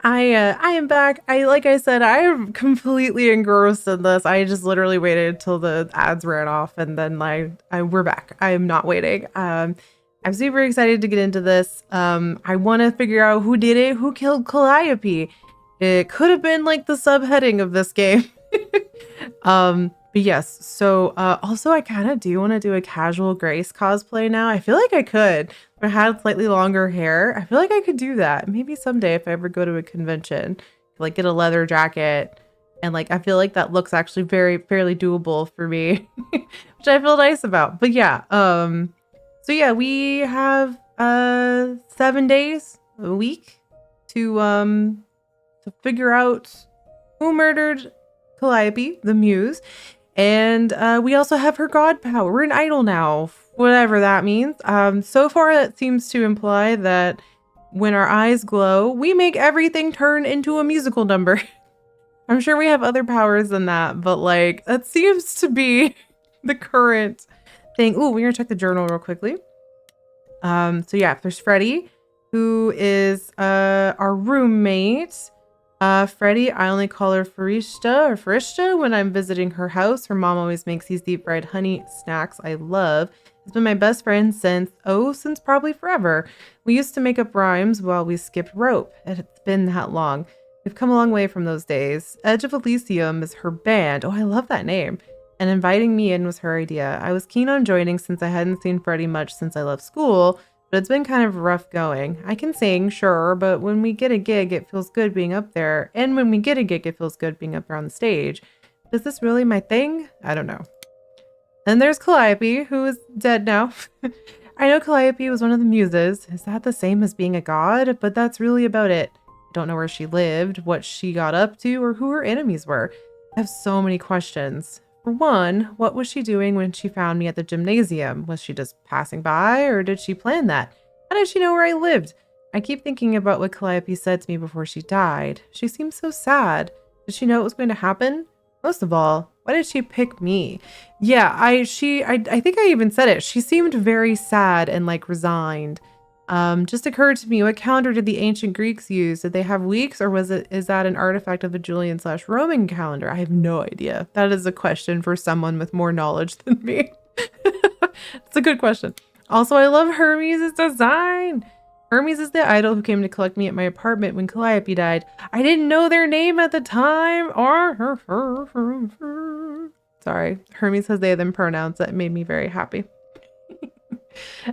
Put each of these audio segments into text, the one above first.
I am back. Like I said, I am completely engrossed in this. I just literally waited until the ads ran off, and then we're back. I am not waiting. I'm super excited to get into this. I want to figure out who did it, who killed Calliope. It could have been like the subheading of this game. But yes, so also I kind of do want to do a casual Grace cosplay now. I feel like I could. If I had slightly longer hair, I feel like I could do that. Maybe someday if I ever go to a convention, like get a leather jacket, and like I feel like that looks actually fairly doable for me, which I feel nice about. But yeah, so yeah, we have 7 days, a week to figure out who murdered Calliope, the muse. And we also have her god power. We're an idol now, whatever that means. So far, that seems to imply that when our eyes glow, we make everything turn into a musical number. I'm sure we have other powers than that, but like that seems to be the current thing. Ooh, we're gonna check the journal real quickly. So yeah, there's Freddie, who is our roommate. Freddie, I only call her Farishta when I'm visiting her house. Her mom always makes these deep fried honey snacks I love. It's been my best friend since probably forever. We used to make up rhymes while we skipped rope. It's been that long. We've come a long way from those days. Edge of Elysium is her band. Oh, I love that name. And inviting me in was her idea. I was keen on joining since I hadn't seen Freddie much since I left school, but it's been kind of rough going. I can sing, sure, but when we get a gig, it feels good being up there. And when we get a gig, it feels good being up there on the stage. Is this really my thing? I don't know. And there's Calliope, who is dead now. I know Calliope was one of the muses. Is that the same as being a god? But that's really about it. I don't know where she lived, what she got up to, or who her enemies were. I have so many questions. For one, what was she doing when she found me at the gymnasium? Was she just passing by, or did she plan that? How did she know where I lived? I keep thinking about what Calliope said to me before she died. She seemed so sad. Did she know it was going to happen? Most of all, why did she pick me? Yeah, I think I even said it. She seemed very sad and like resigned. Just occurred to me, what calendar did the ancient Greeks use? Did they have weeks, or is that an artifact of the Julian/Roman calendar? I have no idea. That is a question for someone with more knowledge than me. It's a good question. Also, I love Hermes' design. Hermes is the idol who came to collect me at my apartment when Calliope died. I didn't know their name at the time. Sorry, Hermes has they them pronouns. That made me very happy.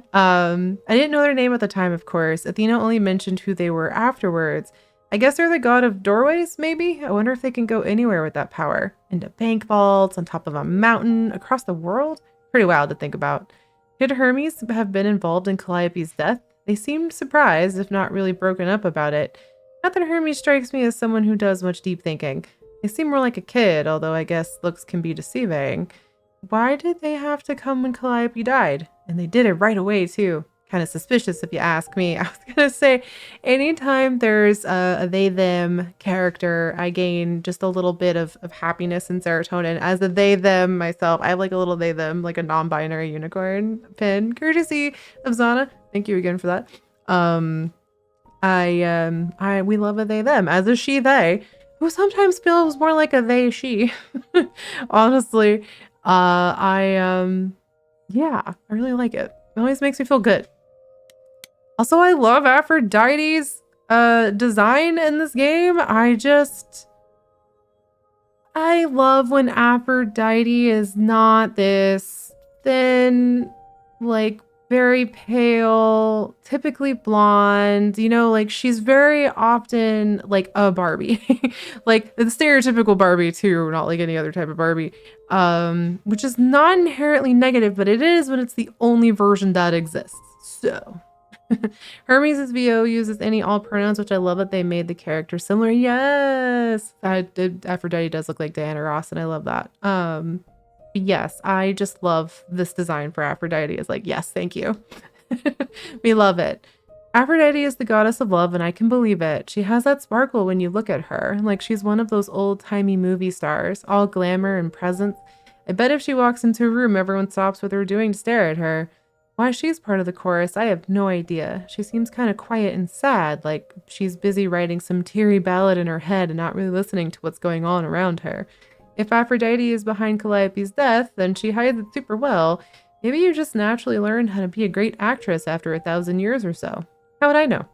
I didn't know their name at the time, of course. Athena only mentioned who they were afterwards. I guess they're the god of doorways, maybe? I wonder if they can go anywhere with that power. Into bank vaults, on top of a mountain, across the world? Pretty wild to think about. Could Hermes have been involved in Calliope's death? They seemed surprised, if not really broken up about it. Not that Hermes strikes me as someone who does much deep thinking. They seem more like a kid, although I guess looks can be deceiving. Why did they have to come when Calliope died? And they did it right away, too. Kind of suspicious if you ask me. I was going to say, anytime there's a they-them character, I gain just a little bit of happiness and serotonin. As a they-them myself, I have like a little they-them, like a non-binary unicorn pin, courtesy of Zana. Thank you again for that. We love a they-them, as a she-they, who sometimes feels more like a they-she. Honestly. Yeah, I really like it. It always makes me feel good. Also, I love Aphrodite's design in this game. I love when Aphrodite is not this thin, like very pale, typically blonde, you know, like she's very often like a Barbie. Like the stereotypical Barbie too, not like any other type of Barbie. Which is not inherently negative, but it is when it's the only version that exists. So Hermes' VO uses any all pronouns, which I love that they made the character similar. Yes, Aphrodite does look like Diana Ross, and I love that. Yes, I just love this design for Aphrodite. It's like, yes, thank you. We love it. Aphrodite is the goddess of love, and I can believe it. She has that sparkle when you look at her, like she's one of those old-timey movie stars, all glamour and presence. I bet if she walks into a room, everyone stops what they're doing to stare at her. Why she's part of the chorus, I have no idea. She seems kind of quiet and sad, like she's busy writing some teary ballad in her head and not really listening to what's going on around her. If Aphrodite is behind Calliope's death, then she hides it super well. Maybe you just naturally learned how to be a great actress after 1,000 years or so. How would I know?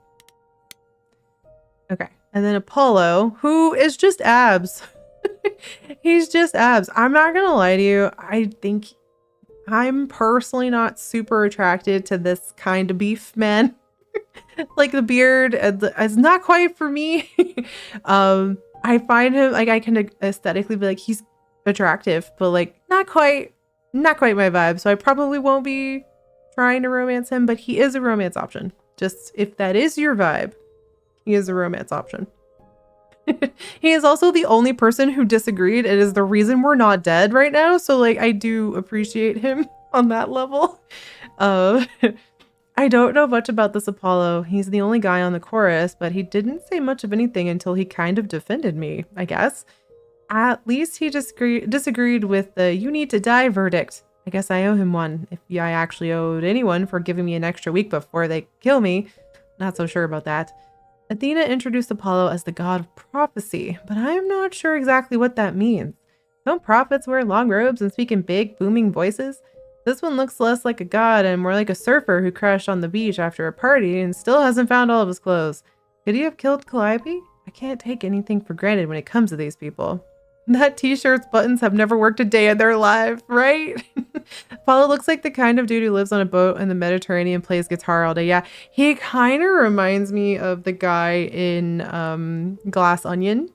Okay. And then Apollo, who is just abs. He's just abs. I'm not gonna lie to you. I think I'm personally not super attracted to this kind of beef man. Like the beard is not quite for me. I find him like I can aesthetically be like he's attractive, but like not quite my vibe. So I probably won't be trying to romance him, but he is a romance option. Just if that is your vibe, he is a romance option. He is also the only person who disagreed. It is the reason we're not dead right now. So like I do appreciate him on that level. Uh, I don't know much about this Apollo. He's the only guy on the chorus, but he didn't say much of anything until he kind of defended me, I guess. At least he disagreed with the "you need to die" verdict. I guess I owe him one. If I actually owed anyone for giving me an extra week before they kill me, not so sure about that. Athena introduced Apollo as the god of prophecy, but I am not sure exactly what that means. Don't prophets wear long robes and speak in big, booming voices? This one looks less like a god and more like a surfer who crashed on the beach after a party and still hasn't found all of his clothes. Could he have killed Calliope? I can't take anything for granted when it comes to these people. That t-shirt's buttons have never worked a day in their life, right? Apollo looks like the kind of dude who lives on a boat in the Mediterranean and plays guitar all day. Yeah, he kind of reminds me of the guy in Glass Onion.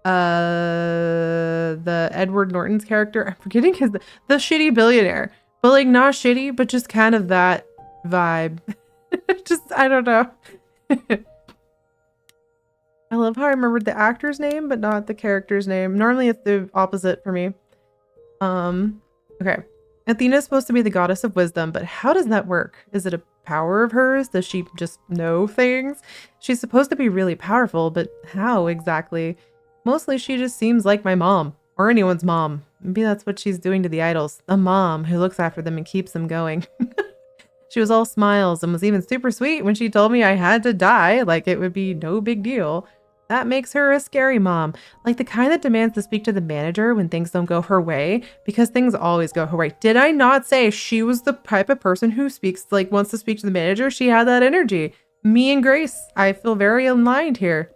The Edward Norton's character. I'm forgetting the shitty billionaire. But like not shitty, but just kind of that vibe. Just, I don't know. I love how I remembered the actor's name, but not the character's name. Normally it's the opposite for me. Okay. Athena is supposed to be the goddess of wisdom, but how does that work? Is it a power of hers? Does she just know things? She's supposed to be really powerful, but how exactly? Mostly she just seems like my mom, or anyone's mom. Maybe that's what she's doing to the idols. A mom who looks after them and keeps them going. She was all smiles and was even super sweet when she told me I had to die, like it would be no big deal. That makes her a scary mom, like the kind that demands to speak to the manager when things don't go her way, because things always go her way. Did I not say she was the type of person who wants to speak to the manager? She had that energy. Me and Grace, I feel very aligned here.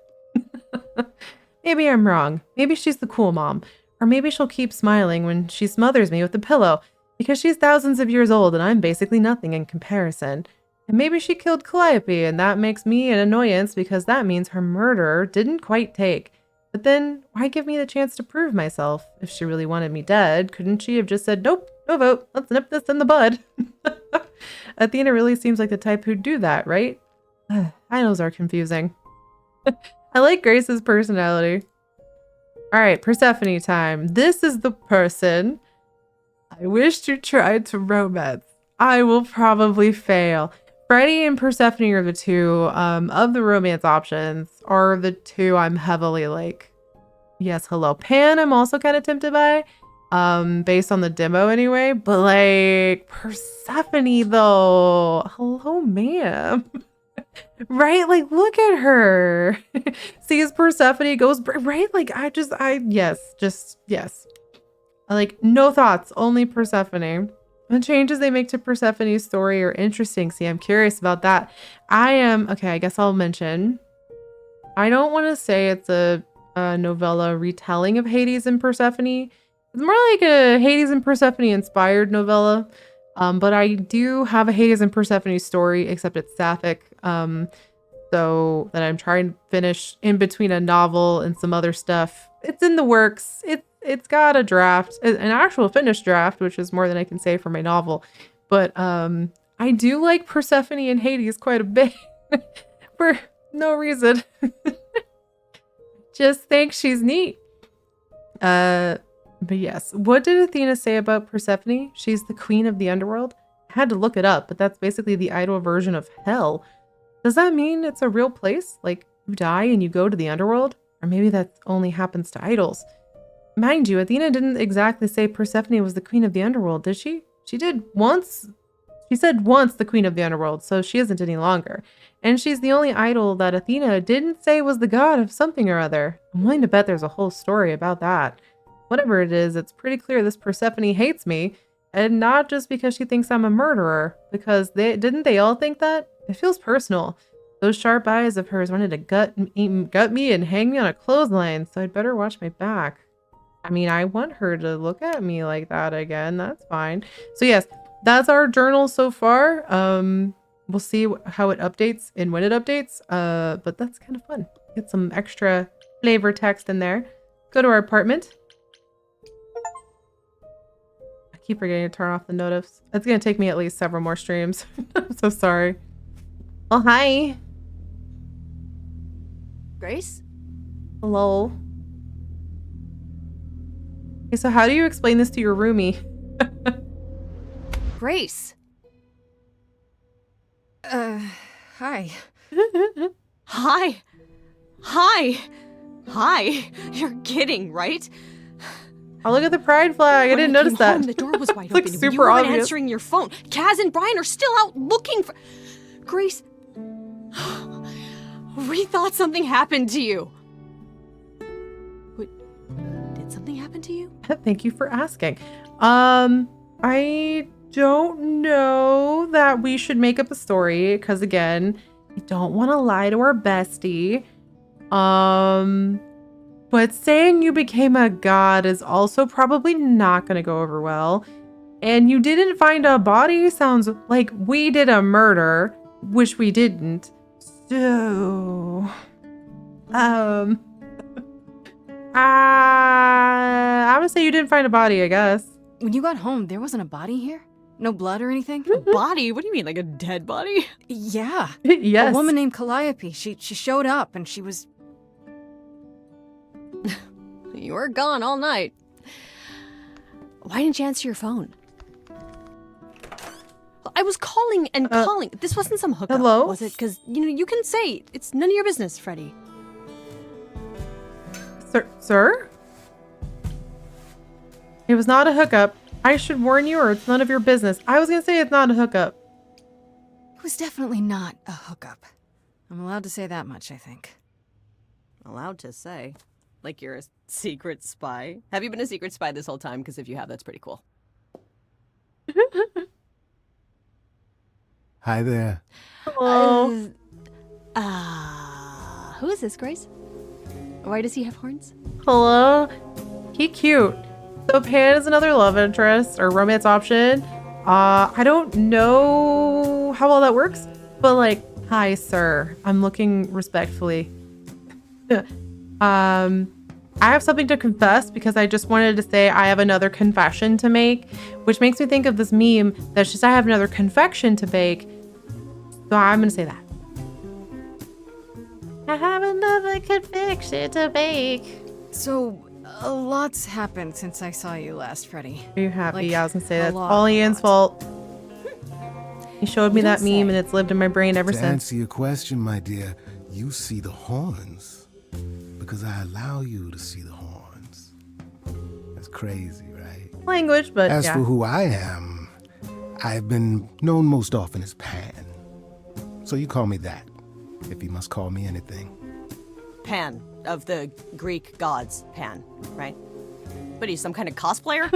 Maybe I'm wrong. Maybe she's the cool mom. Or maybe she'll keep smiling when she smothers me with the pillow, because she's thousands of years old and I'm basically nothing in comparison. And maybe she killed Calliope and that makes me an annoyance because that means her murderer didn't quite take. But then why give me the chance to prove myself? If she really wanted me dead, couldn't she have just said, nope, no vote, let's nip this in the bud? Athena really seems like the type who'd do that, right? Idols are confusing. I like Grace's personality. All right, Persephone time. This is the person I wish you tried to romance. I will probably fail. Freddie and Persephone are the two of the romance options, are the two I'm heavily like, yes, hello. Pan, I'm also kind of tempted by, based on the demo anyway, but like Persephone though, hello, ma'am. Right? Like, look at her. Sees Persephone, goes, right? Like, yes. Like, no thoughts, only Persephone. The changes they make to Persephone's story are interesting. See, I'm curious about that. Okay, I guess I'll mention. I don't want to say it's a novella retelling of Hades and Persephone. It's more like a Hades and Persephone inspired novella. But I do have a Hades and Persephone story, except it's sapphic. So that I'm trying to finish in between a novel and some other stuff. It's in the works. It's got a draft, an actual finished draft, which is more than I can say for my novel. But I do like Persephone and Hades quite a bit for no reason. Just think she's neat. But yes, what did Athena say about Persephone? She's the queen of the underworld. I had to look it up, but that's basically the idol version of hell. Does that mean it's a real place? Like you die and you go to the underworld? Or maybe that only happens to idols. Mind you, Athena didn't exactly say Persephone was the queen of the underworld, did she? She did once. She said once the queen of the underworld, so she isn't any longer. And she's the only idol that Athena didn't say was the god of something or other. I'm willing to bet there's a whole story about that. Whatever it is, it's pretty clear this Persephone hates me. And not just because she thinks I'm a murderer. Because didn't they all think that? It feels personal. Those sharp eyes of hers wanted to gut me and hang me on a clothesline, so I'd better watch my back. I mean, I want her to look at me like that again. That's fine. So yes, that's our journal so far. We'll see how it updates and when it updates. But that's kind of fun. Get some extra flavor text in there. Go to our apartment. I keep forgetting to turn off the notifs. It's gonna take me at least several more streams. I'm so sorry. Oh, hi. Grace? Hello. Okay, so how do you explain this to your roomie? Grace! Hi. Hi! Hi! Hi! You're kidding, right? Oh, look at the pride flag. I didn't notice that. Home, the door was wide It's like open. super You weren't obvious. answering your phone. Kaz and Brian are still out looking for... Grace... We thought something happened to you. Wait, did something happen to you? Thank you for asking. I don't know that we should make up a story because again, I don't want to lie to our bestie. But saying you became a god is also probably not going to go over well. And you didn't find a body sounds like we did a murder, which we didn't. So, I'm gonna say you didn't find a body, I guess. When you got home, there wasn't a body here? No blood or anything? A body? What do you mean, like a dead body? Yeah. Yes. A woman named Calliope. She showed up and she was... You were gone all night. Why didn't you answer your phone? I was calling and calling. This wasn't some hookup, hello? was it? Because, you can say it's none of your business, Freddie. Sir? It was not a hookup. I should warn you or it's none of your business. I was gonna say it's not a hookup. It was definitely not a hookup. I'm allowed to say that much, I think. Allowed to say. Like you're a secret spy. Have you been a secret spy this whole time? Because if you have, that's pretty cool. Hi there. Hello. Who is this, Grace? Why does he have horns? Hello. He cute. So Pan is another love interest or romance option. I don't know how well that works, but like, hi, sir. I'm looking respectfully. I have something to confess because I just wanted to say I have another confession to make, which makes me think of this meme that's just I have another confection to bake. So I'm gonna say that. I have another confection to bake. So, a lot's happened since I saw you last, Freddie. Are you happy? Like, I was gonna say a that's lot, all a Ian's lot. fault. He showed me You that don't meme say. and it's lived in my brain ever To since. answer your question, my dear, you see the horns because I allow you to see the horns. That's crazy, right? Language, but As yeah. for who I am, I've been known most often as Pan. So you call me that, if you must call me anything. Pan, of the Greek gods, Pan, right? But he's some kind of cosplayer?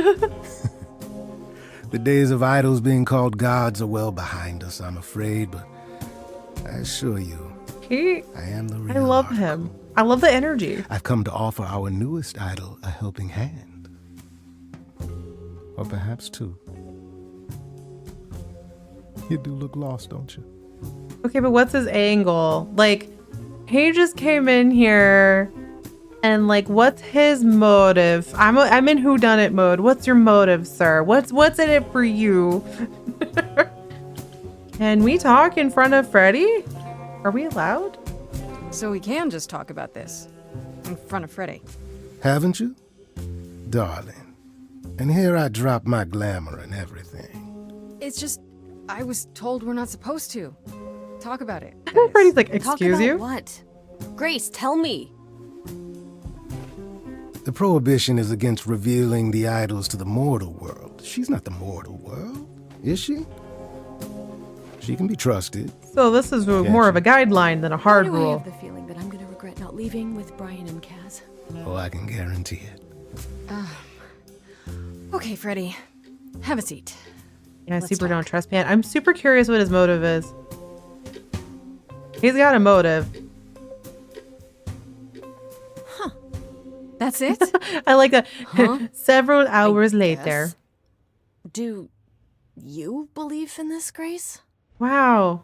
The days of idols being called gods are well behind us, I'm afraid, but I assure you, I am the real I love article. him. I love the energy. I've come to offer our newest idol a helping hand. Or perhaps two. You do look lost, don't you? Okay, but what's his angle? Like, he just came in here and like, what's his motive? I'm in whodunit mode. What's your motive, sir? What's in it for you? Can we talk in front of Freddie? Are we allowed? So we can just talk about this in front of Freddie. Haven't you? Darling. And here I drop my glamour and everything. It's just, I was told we're not supposed to talk about it. that is. Freddie's like, Talk excuse about you? what? Grace, tell me. The prohibition is against revealing the idols to the mortal world. She's not the mortal world, is she? She can be trusted. So this is more of a guideline than a hard Why do I rule. have the feeling that I'm gonna regret not leaving with Brian and Kaz? Oh, I can guarantee it. Okay, Freddy. Have a seat. Yeah, I Let's super talk. don't trust Pan. I'm super curious what his motive is. He's got a motive. That's it? I like that. Huh? Several hours I later. guess. Do you believe in this, Grace? Wow.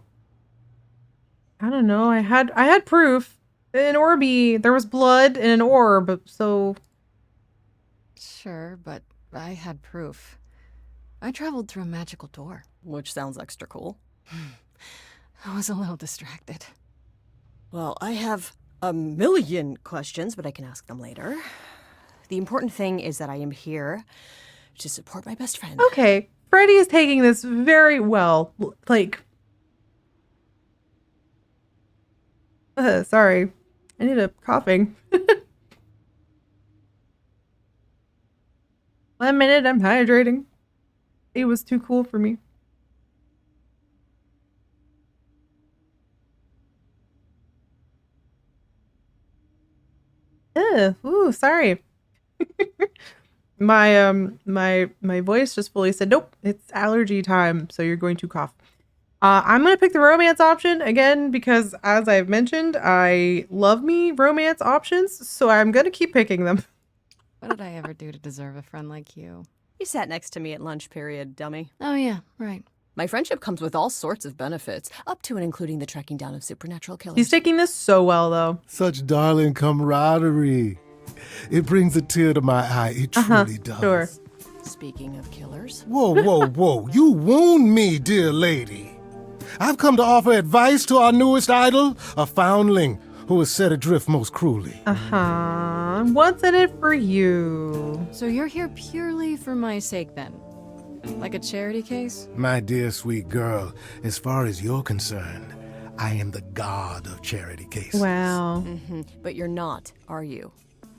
I don't know. I had proof. In Orby, there was blood in an orb, so Sure, but I had proof. I traveled through a magical door. Which sounds extra cool. I was a little distracted. Well, I have a million questions, but I can ask them later. The important thing is that I am here to support my best friend. okay. Freddy is taking this very well. Like, sorry. I need a coughing. 1 minute, I'm hydrating. It was too cool for me. Ooh, sorry. My voice just fully said, nope, it's allergy time, so you're going to cough. I'm gonna pick the romance option again because, as I've mentioned, I love me romance options, so I'm gonna keep picking them. What did I ever do to deserve a friend like you? You sat next to me at lunch period, dummy. Oh, yeah, right. My friendship comes with all sorts of benefits, up to and including the tracking down of supernatural killers. He's taking this so well, though. Such darling camaraderie. It brings a tear to my eye. It truly does. Sure. Speaking of killers, Whoa, whoa, whoa. You wound me, dear lady. I've come to offer advice to our newest idol, a foundling who was set adrift most cruelly. Uh-huh. What's in it for you? So you're here purely for my sake, then? Like a charity case? My dear sweet girl, as far as you're concerned, I am the god of charity cases. Wow. but you're not, are you?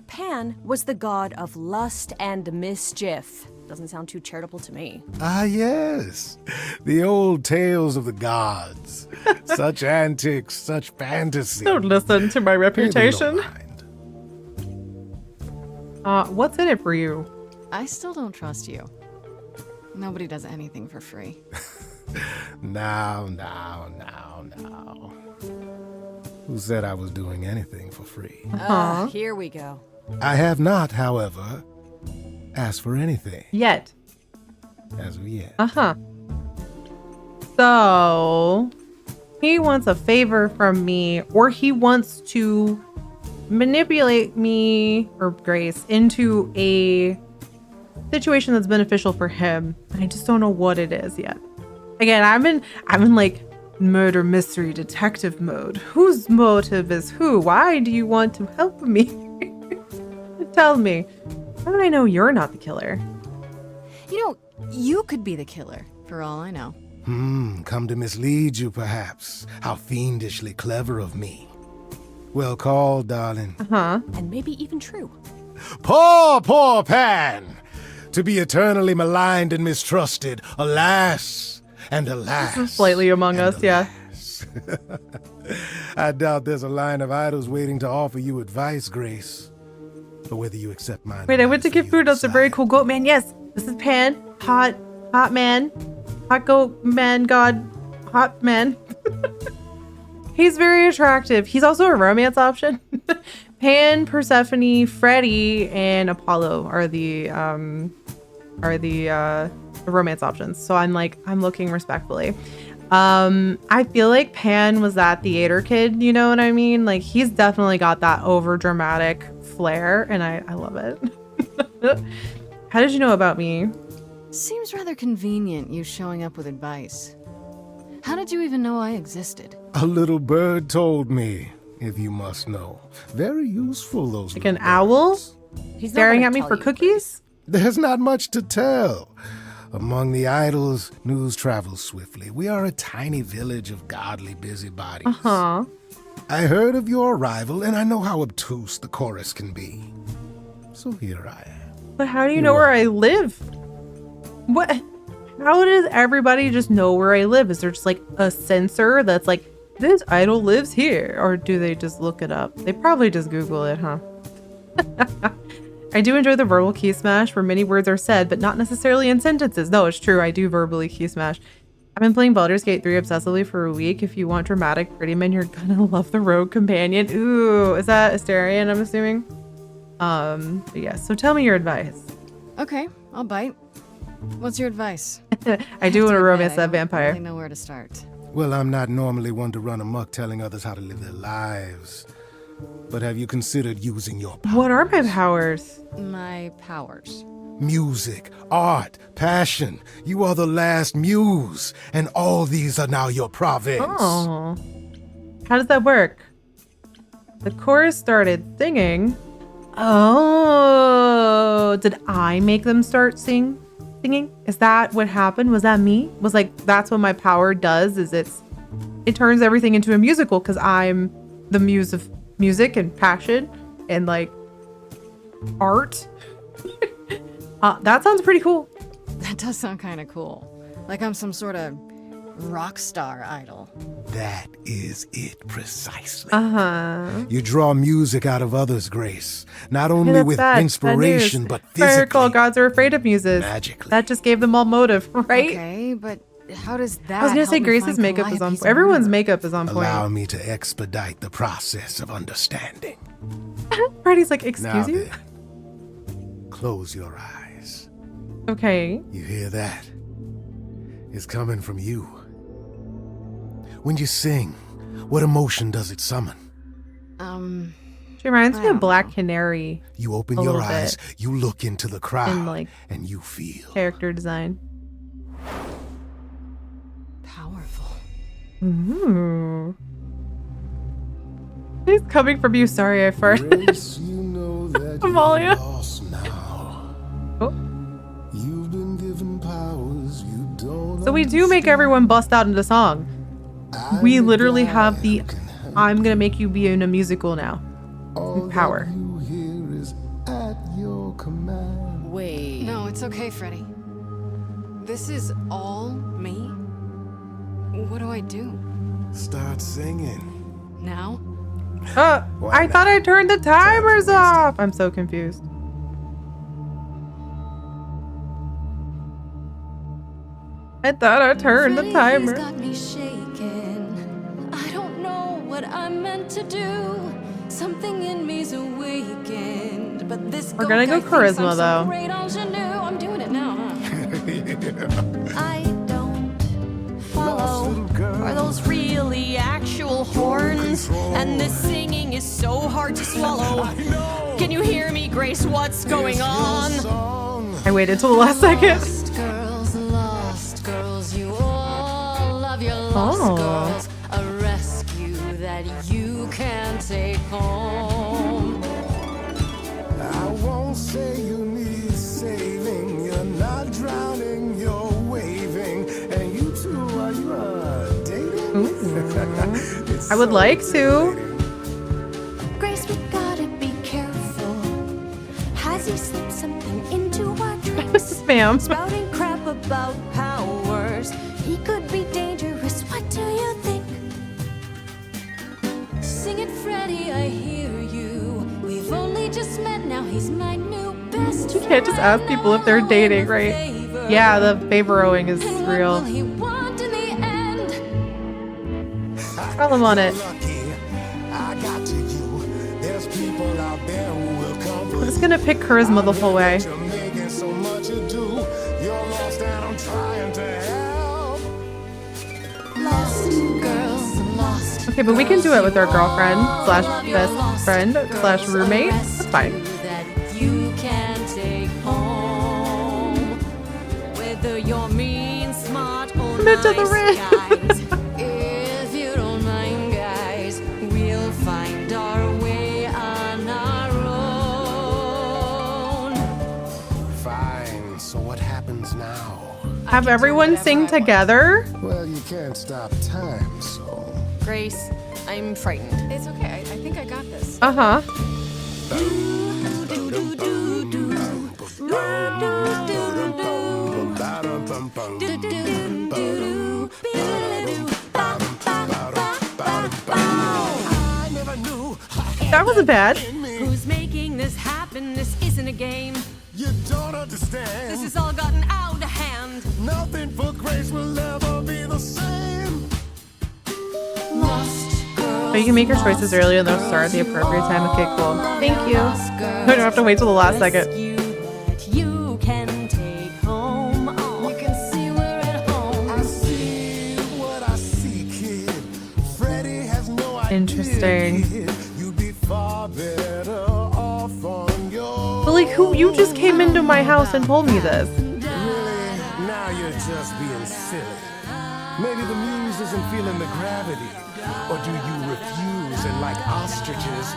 Pan was the god of lust and mischief. Doesn't sound too charitable to me. Ah, yes. The old tales of the gods. Such antics, such fantasy. Don't listen to my Pay them no reputation. mind. What's in it for you? I still don't trust you. Nobody does anything for free. Now. Who said I was doing anything for free? Here we go. I have not, however, asked for anything Yet. as of yet. Uh-huh. So, he wants a favor from me, or he wants to manipulate me, or Grace, into a situation that's beneficial for him. I just don't know what it is yet. Again, I'm in like murder mystery detective mode. Whose motive is who? Why do you want to help me? Tell me. How do I know you're not the killer? You know, you could be the killer, for all I know. Come to mislead you, perhaps. How fiendishly clever of me. Well called, darling. Huh? And maybe even true. Poor Pan! To be eternally maligned and mistrusted. Alas, and alas. This is slightly Among and Us, yeah. alas. I doubt there's a line of idols waiting to offer you advice, Grace. But whether you accept mine. Wait, I went to get food. That's a very cool goat man. Yes, this is Pan. Hot man. Hot goat man, god. Hot man. He's very attractive. He's also a romance option. Pan, Persephone, Freddy, and Apollo are the romance options. So I'm looking respectfully. I feel like Pan was that theater kid, you know what I mean? Like, he's definitely got that over dramatic flair, and I love it. How did you know about me? Seems rather convenient, you showing up with advice. How did you even know I existed? A little bird told me, if you must know. Very useful, those Like an little owl? birds. He's not Staring gonna at me tell for you, cookies? There's not much to tell. Among the idols, news travels swiftly. We are a tiny village of godly busybodies. Huh. I heard of your arrival, and I know how obtuse the chorus can be. So here I am. But how do you know where I live? What? how does everybody just know where I live? Is there just like a sensor that's like, this idol lives here? Or do they just look it up? They probably just Google it, huh? I do enjoy the verbal key smash where many words are said, but not necessarily in sentences. No, it's true. I do verbally key smash. I've been playing Baldur's Gate 3 obsessively for a week. If you want dramatic pretty men, you're gonna love the Rogue Companion. Ooh, is that Astarion, I'm assuming? But yeah, so tell me your advice. Okay, I'll bite. What's your advice? I do want to romance that I don't vampire. really know where to start. Well, I'm not normally one to run amok telling others how to live their lives. But have you considered using your powers? What are my powers? My powers. Music, art, passion. You are the last muse, and all these are now your province. Oh. How does that work? The chorus started singing. Oh, did I make them start singing? Is that what happened? Was that me? Was like, that's what my power does, is it turns everything into a musical because I'm the muse of music and passion and like art. That sounds pretty cool. That does sound kind of cool. Like I'm some sort of rock star idol. That is it precisely. Uh-huh. You draw music out of others, Grace. Not only That's with bad inspiration, news. but Fire Call physically. gods are afraid of muses. Magically. That just gave them all motive, right? Okay, but how does that I was gonna help say me Grace's find makeup is on Calliope's point. Everyone's murderer? makeup is on point. Allow me to expedite the process of understanding. Freddy's like, Now excuse you? then, close your eyes. Okay. You hear that? It's coming from you. When you sing, what emotion does it summon? She reminds I me of don't Black know. Canary You open A your little eyes, you look into the crowd, in, like, and you feel. character design. Powerful. Ooh. He's coming from you. Sorry, I farted. Grace, you know that Amalia. you're lost now. Oh. You've been given powers you don't So we do make everyone bust out into song. We literally have the I'm gonna make you be in a musical now. All power. that you hear is at your command. Wait. No, it's okay, Freddy. This is all me? What do I do? Start singing. Now? I thought I turned the timers off. I'm so confused. I thought I turned the timer. Got me shaking. I don't know what I'm meant to do. Something in me's awakened, but this We're gonna go goat guy thinks charisma, I'm though. some great ingenue. I'm doing it now, huh? I don't follow. Are those really actual horns? And this singing is so hard to swallow. Can you hear me, Grace? What's going on? I waited till the last second. Lost girls, you all love your lost Oh. girls. A rescue that you can take home. I won't say you need saving. You're not drowning, you're waving. And you two, are you dating? It's I would so like to. intimidating. Grace, we gotta be careful. Has he slipped something into our drinks? Spam. Spouting crap about powers. He could be dangerous. What do you think? Sing it, Freddy, I hear you. We've only just met, now he's my new best You can't just ask people if they're dating, right? Yeah, the favor-owing is And what real. will he want in the end? Tell him on it. Lucky, I got to you. There's people out there who will come for I'm just you. gonna pick charisma the whole way. You're making so much ado. You're lost and I'm trying to help. Lost girls, lost. Okay, but we can do it with our girlfriend slash Love your best lost friend slash girls, a roommate. That's fine. rescue that you can take home. Whether you're mean, smart, or Commit to the nice, ring. guys. If you don't mind, guys, we'll find our way on our own. Fine, so what happens now? Have everyone sing together? Well, you can't stop time, so. Grace, I'm frightened. It's okay. I think I got this. Uh-huh. Do never knew. That wasn't bad. Who's making this happen? This isn't a game. You don't understand. This has all gotten out of hand. Nothing for Grace will ever be the same. Lost girl. But you can make your choices early and they'll start at the appropriate time. Okay, cool. Thank you. I don't have to wait till the last second. That you can take home. Oh, you can see we're at home. I see what I see, kid. Freddie has no idea. Interesting. Kid. You'd be far better off on your. But like, who? You just came into my house and told me this. Really? Now you're just being silly. Maybe the muse isn't feeling the gravity. Or do you refuse and, like ostriches,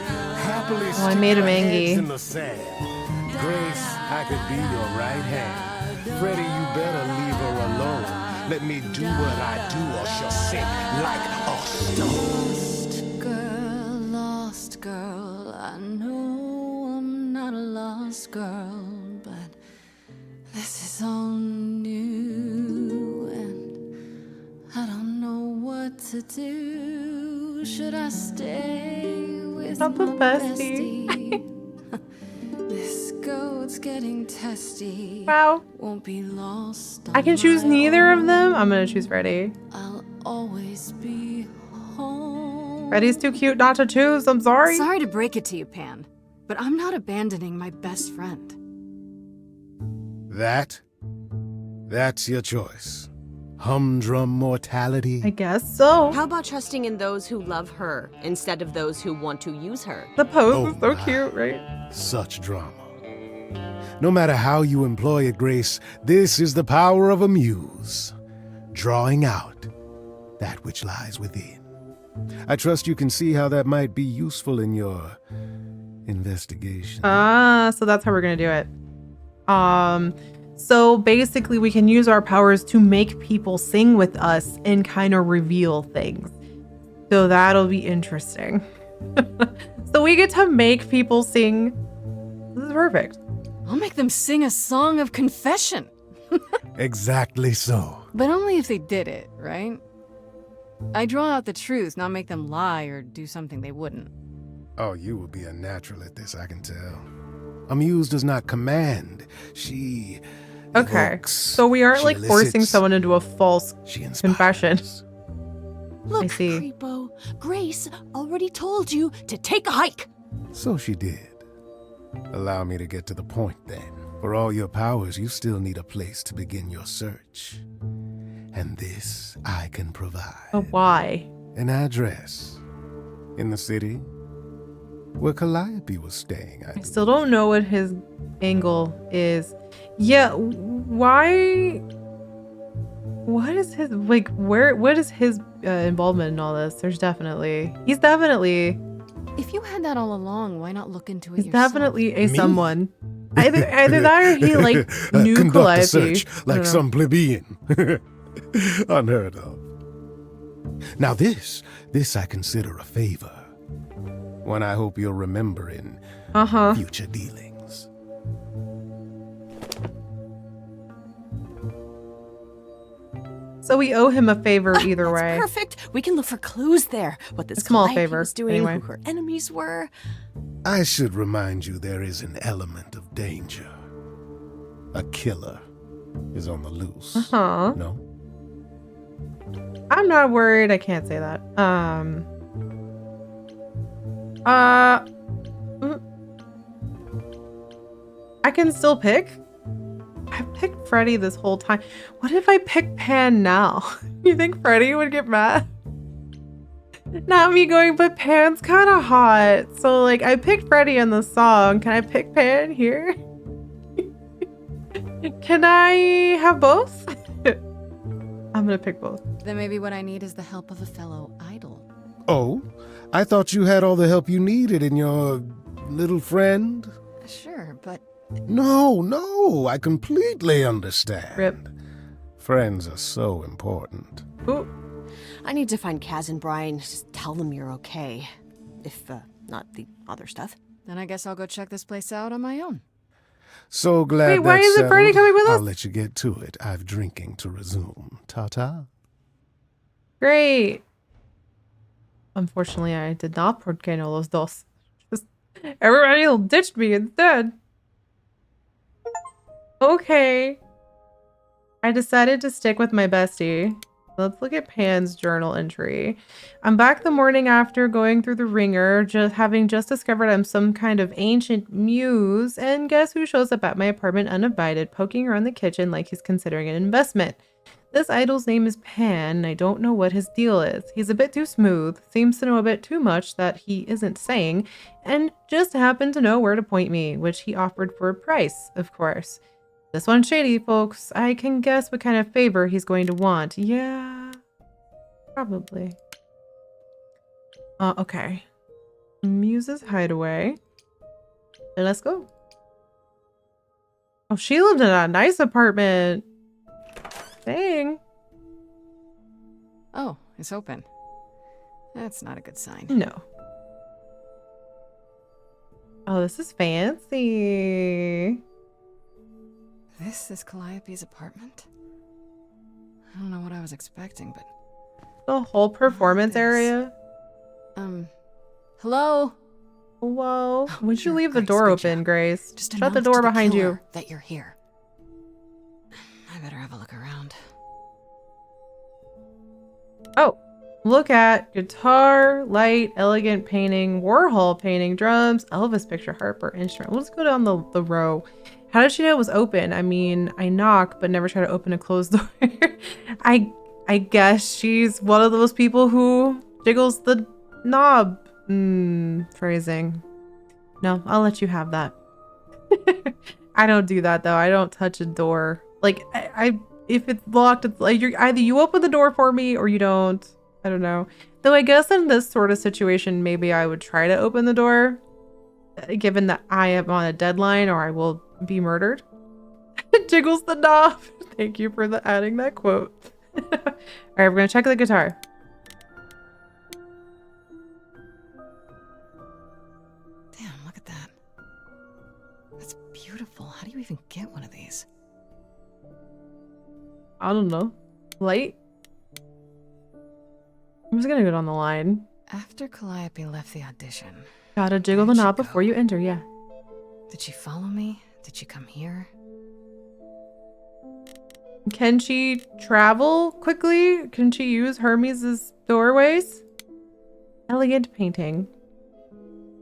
happily I stick made him your heads angry. in the sand? Grace, I could be your right hand. Freddie, you better leave her alone. Let me do what I do or she'll sink like a stone. Lost girl, I know I'm not a lost girl, but this is all new and I don't know what to do. Should I stay with Not the my bestie. bestie? This goat's getting testy. Wow. Won't be lost. I can on choose my neither of own. them. I'm gonna choose Freddie. I'll always be home. Freddie's too cute not to choose. I'm sorry. Sorry to break it to you, Pan, but I'm not abandoning my best friend. That's your choice. Humdrum mortality. I guess so. How about trusting in those who love her instead of those who want to use her? The pose Oh is so my. cute, right? Such drama. No matter how you employ it, Grace, this is the power of a muse. Drawing out that which lies within. I trust you can see how that might be useful in your investigation. So that's how we're gonna do it. So basically we can use our powers to make people sing with us and kind of reveal things. So that'll be interesting. So we get to make people sing. This is perfect. I'll make them sing a song of confession. Exactly so. But only if they did it, right? I draw out the truth, not make them lie or do something they wouldn't. Oh, you will be a natural at this, I can tell. A muse does not command. She Okay. evokes. So we aren't She like forcing elicits. someone into a false She inspires. confession. Look, see. Creepo, Grace already told you to take a hike. So she did. Allow me to get to the point then. For all your powers, you still need a place to begin your search. And this I can provide. But why? An address. In the city where Calliope was staying, I I believe. still don't know what his angle is. Yeah, why? What is his like? What is his involvement in all this? He's definitely. If you had that all along, why not look into it He's yourself? definitely a Me? someone. Either that or he like knew Conduct Calliope. a search I don't like know. some plebeian. Unheard of. Now this I consider a favor. One I hope you'll remember in future dealings. So we owe him a favor either That's way. perfect. We can look for clues there. What this A small Calliope favor, was doing, anyway. who her enemies were. I should remind you there is an element of danger. A killer is on the loose. Huh? No? I'm not worried. I can't say that. I can still pick. I picked Freddy this whole time. What if I pick Pan now? You think Freddy would get mad? Not me going, but Pan's kind of hot. So like, I picked Freddy in the song. Can I pick Pan here? Can I have both? I'm gonna pick both. Then maybe what I need is the help of a fellow idol. Oh, I thought you had all the help you needed in your little friend. Sure, but No, I completely understand. Rip. Friends are so important. Ooh. I need to find Kaz and Brian. Just tell them you're okay. If, not the other stuff. then I guess I'll go check this place out on my own. So glad Wait, why that's isn't Freddy settled. coming with I'll us? let you get to it. I've drinking to resume. Ta-ta. Great. unfortunately, I did not por qué no los dos. Just everybody ditched me instead. Okay. I decided to stick with my bestie. Let's look at Pan's journal entry. I'm back the morning after going through the ringer, having just discovered I'm some kind of ancient muse, and guess who shows up at my apartment uninvited, poking around the kitchen like he's considering an investment. This idol's name is Pan, and I don't know what his deal is. He's a bit too smooth, seems to know a bit too much that he isn't saying, and just happened to know where to point me, which he offered for a price, of course. This one's shady, folks. I can guess what kind of favor he's going to want. Yeah, probably. Okay. Muse's hideaway. Let's go. Oh, she lived in a nice apartment. Dang. Oh, it's open. That's not a good sign. No. Oh, this is fancy. This is Calliope's apartment? I don't know what I was expecting, but... The whole performance area. Hello? Whoa. Would you Sure, leave the Grace, door good open, job. Grace? Just Shut the announce door to behind you. killer that you're here. I better have a look around. Oh, look at guitar, light, elegant painting, Warhol painting, drums, Elvis picture, harper, instrument. We'll just go down the row. How did she know it was open? I mean, I knock, but never try to open a closed door. I guess she's one of those people who jiggles the knob. Phrasing. No, I'll let you have that. I don't do that though. I don't touch a door. Like I if it's locked, it's like either you open the door for me or you don't. I don't know. Though I guess in this sort of situation, maybe I would try to open the door, given that I am on a deadline or I will be murdered. Jiggles the knob. Thank you for adding that quote. All right, we're gonna check the guitar. Damn, look at that. That's beautiful. How do you even get one of these? I don't know. Light? I'm just gonna go down the line. After Calliope left the audition, Gotta jiggle the Where'd she knob go? before you enter, yeah. did she follow me? Did she come here? Can she travel quickly? Can she use Hermes' doorways? Elegant painting.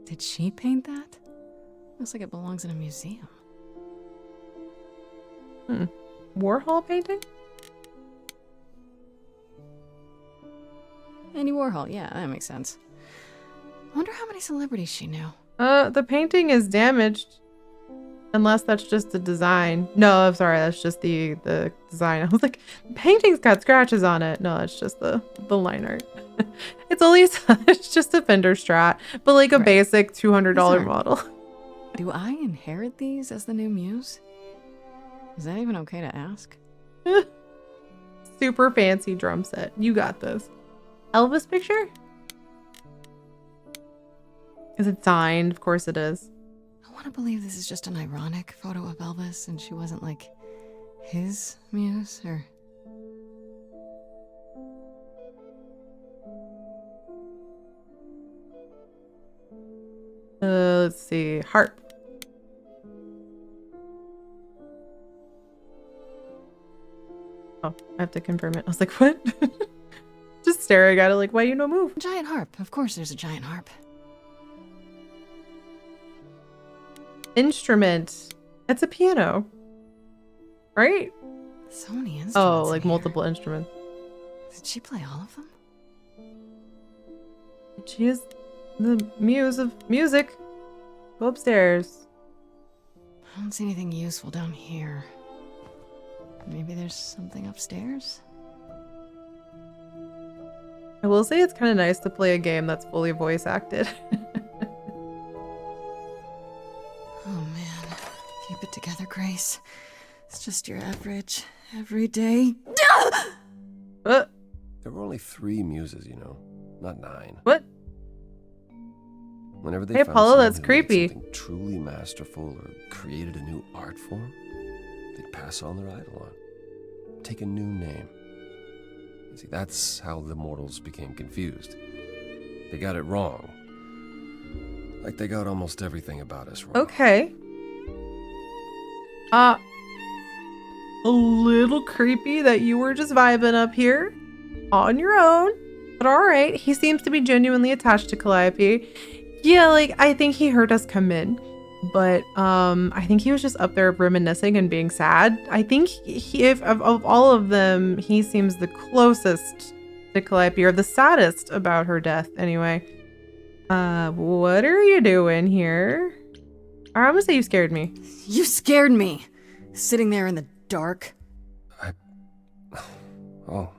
Did she paint that? Looks like it belongs in a museum. Warhol painting? Andy Warhol, yeah, that makes sense. I wonder how many celebrities she knew. The painting is damaged. Unless that's just the design. No, I'm sorry, that's just the design. I was like, the painting's got scratches on it. No, it's just the line art. It's only it's just a Fender Strat, but like a Right. basic $200 Sorry. model. Do I inherit these as the new muse? Is that even okay to ask? Super fancy drum set. You got this. Elvis picture? Is it signed? Of course it is. I want to believe this is just an ironic photo of Elvis and she wasn't like his muse or... Let's see. Harp. Oh, I have to confirm it. I was like, what? Just staring at it like, why you no move? Giant harp. Of course there's a giant harp. Instrument. It's a piano. Right? So many instruments. Oh, in like here. multiple instruments. Did she play all of them? She is the muse of music. Go upstairs. I don't see anything useful down here. Maybe there's something upstairs? I will say it's kind of nice to play a game that's fully voice acted. Oh man. Keep it together, Grace. It's just your average, everyday. What? There were only 3 muses, you know, not 9. What? Whenever they Hey, found Paula, someone that's who made creepy. something truly masterful or created a new art form, they'd pass on their idol on, take a new name. You see, that's how the mortals became confused. They got it wrong. Like they got almost everything about us wrong. Okay. A little creepy that you were just vibing up here on your own. But all right. He seems to be genuinely attached to Calliope. Yeah, like, I think he heard us come in. But I think he was just up there reminiscing and being sad. I think if of all of them, he seems the closest to Calliope, or the saddest about her death anyway. What are you doing here? I'm gonna say you scared me. You scared me. Sitting there in the dark. Oh,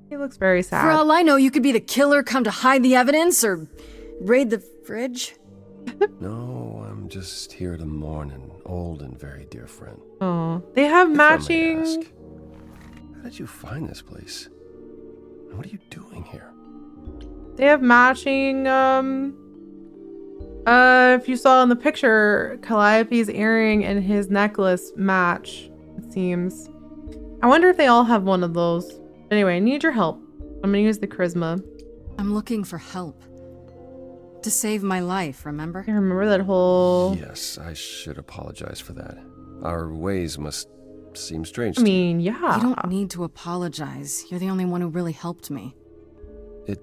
He looks very sad. For all I know, you could be the killer come to hide the evidence or raid the fridge. no, I'm just here to mourn an old and very dear friend. Oh, they have If I may matching. ask, how did you find this place? And what are you doing here? They have matching. If you saw in the picture, Calliope's earring and his necklace match. It seems. I wonder if they all have one of those. Anyway, I need your help. I'm gonna use the charisma. I'm looking for help. To save my life, remember? I remember that whole. Yes, I should apologize for that. Our ways must seem strange I to mean, yeah. You don't need to apologize. You're the only one who really helped me. you.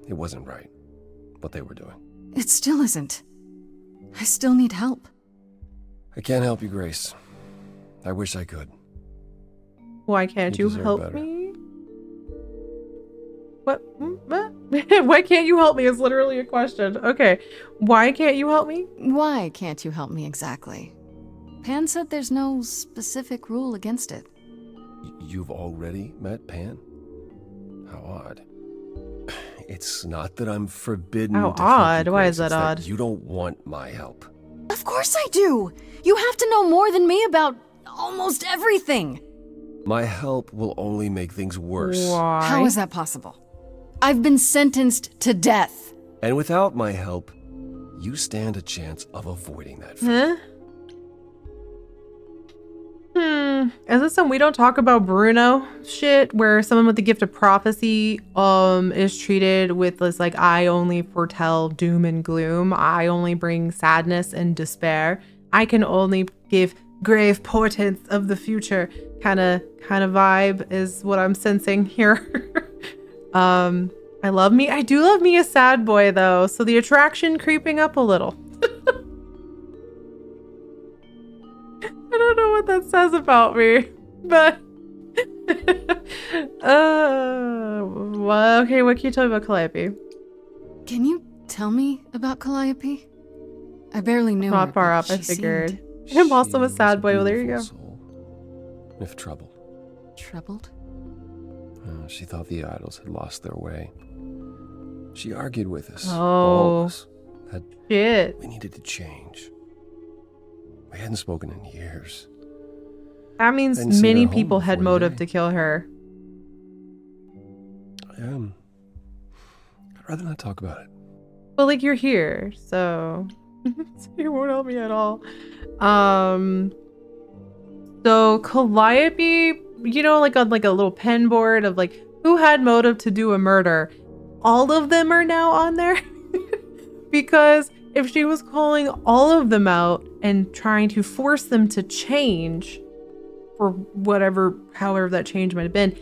It wasn't right, what they were doing. It still isn't. I still need help. I can't help you, Grace. I wish I could. Why can't You you deserve help better. me? What? What? Why can't you help me is literally a question. Okay. Why can't you help me? Why can't you help me exactly? Pan said there's no specific rule against it. You've already met Pan? How odd. It's not that I'm forbidden How to help you, odd? Why is Grace, that it's odd? You don't want my help. Of course I do! You have to know more than me about almost everything! My help will only make things worse. Why? How is that possible? I've been sentenced to death. And without my help, you stand a chance of avoiding that fate. Huh? Is this some we don't talk about Bruno shit where someone with the gift of prophecy is treated with this like I only foretell doom and gloom, I only bring sadness and despair, I can only give grave portents of the future kind of vibe is what I'm sensing here. I do love me a sad boy though, so the attraction creeping up a little. I don't know what that says about me, but well, okay, what can you tell me about Calliope? Can you tell me about Calliope? I barely knew her. Not far but up, I she figured. seemed I'm also a She sad was boy. Well, there you beautiful go. soul, if troubled. troubled. She thought the idols had lost their way. She argued with us, Oh. all of us, that Shit. we needed to change. We hadn't spoken in years. That I means hadn't seen many her home people had before motive today. to kill her. I'd rather not talk about it. But like you're here, so so you won't help me at all. So Calliope, you know, like on like a little pen board of like who had motive to do a murder. All of them are now on there because if she was calling all of them out and trying to force them to change for whatever, however that change might have been,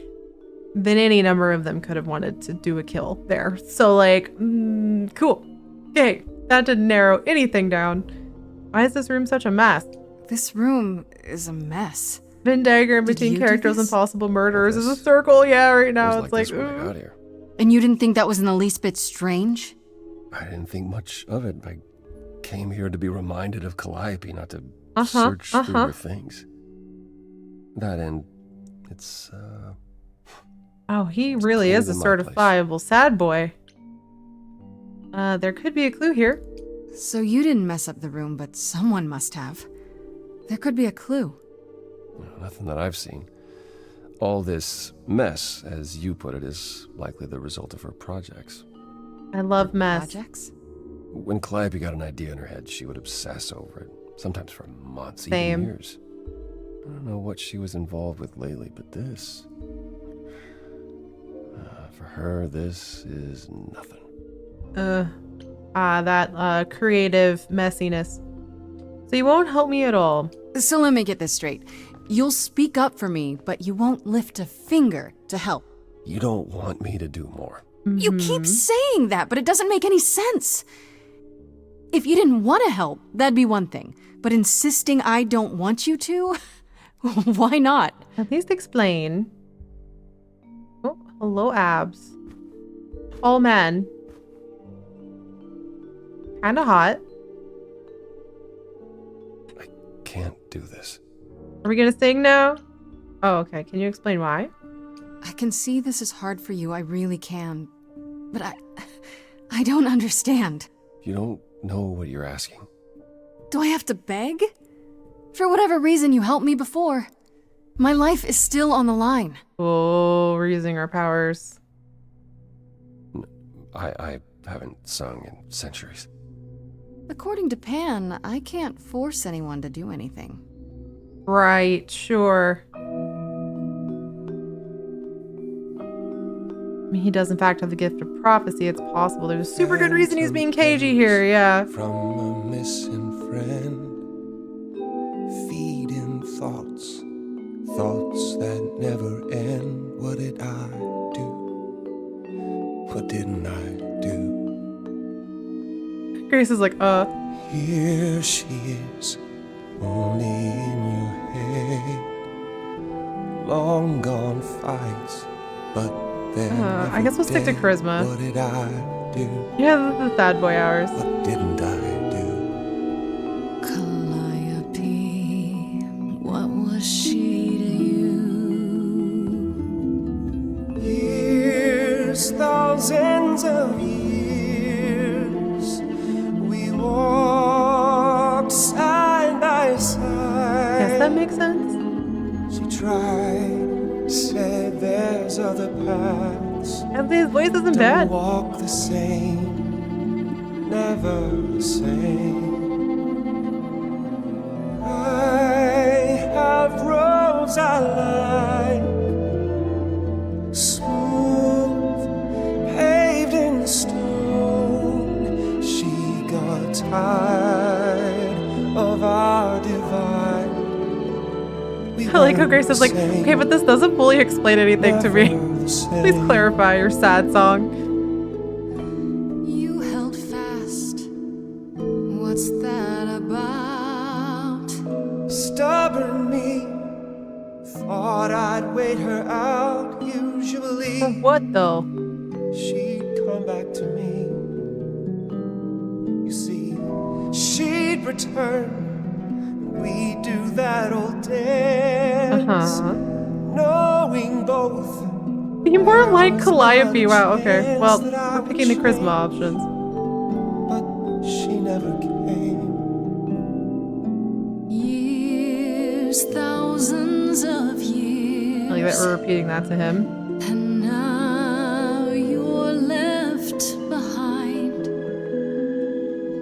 then any number of them could have wanted to do a kill there. So like, cool. Okay, that didn't narrow anything down. Why is this room such a mess? This room is a mess. Venn diagram Did between you do characters and this? possible murderers is a This- circle. Yeah, right It now was it's like, this when I ooh. got here. And you didn't think that was in the least bit strange? I didn't think much of it. I came here to be reminded of Calliope, not to Uh-huh, search through uh-huh. her things. That and it's Oh, he It's really cleaner is a than my place. certifiable sad boy. There could be a clue here. So you didn't mess up the room, but someone must have. There could be a clue. nothing that I've seen. All this mess, as you put it, is likely the result of her projects. I love mess. Projects? When Calliope got an idea in her head, she would obsess over it, sometimes for months, Same. even years. I don't know what she was involved with lately, but this... for her, this is nothing. that creative messiness. So you won't help me at all. So let me get this straight. You'll speak up for me, but you won't lift a finger to help. You don't want me to do more. You keep saying that, but it doesn't make any sense. If you didn't want to help, that'd be one thing. But insisting I don't want you to? Why not? At least explain. Oh, hello, abs. All men. Kinda hot. I can't do this. Are we gonna sing now? Oh, okay. Can you explain why? I can see this is hard for you, I really can. But I don't understand. You don't know what you're asking. Do I have to beg? For whatever reason you helped me before. My life is still on the line. Oh, we're using our powers. I haven't sung in centuries. According to Pan, I can't force anyone to do anything. Right, sure. I mean, he does in fact have the gift of prophecy. It's possible. There's a super good reason he's being cagey here, yeah. From a missing friend, feeding thoughts that never end. What did I do? What didn't I do? Grace is like, Here she is, only in your head. Long gone fights, but I guess we'll stick to charisma. What did I do? Yeah, the sad boy hours. What didn't I do? Calliope, what was she to you? Years, thousands of years, we walked side by side. Yes, that makes sense. She tried, said there's other paths. And his voice isn't Don't bad. walk the same, never the same. I have roads I like, smooth, paved in stone. She got tired of our divide. I like how Grace is like, okay, but this doesn't fully explain anything to me. Please clarify your sad song. You held fast. What's that about? Stubborn me, thought I'd wait her out. Usually, For what though? she'd come back to me. You see, she'd return. We'd do that old dance, knowing both. Be more like Calliope. Wow, okay. Well, we're picking the charisma options. But she never came. Years, thousands of years. I like that we're repeating that to him. And now you're left behind.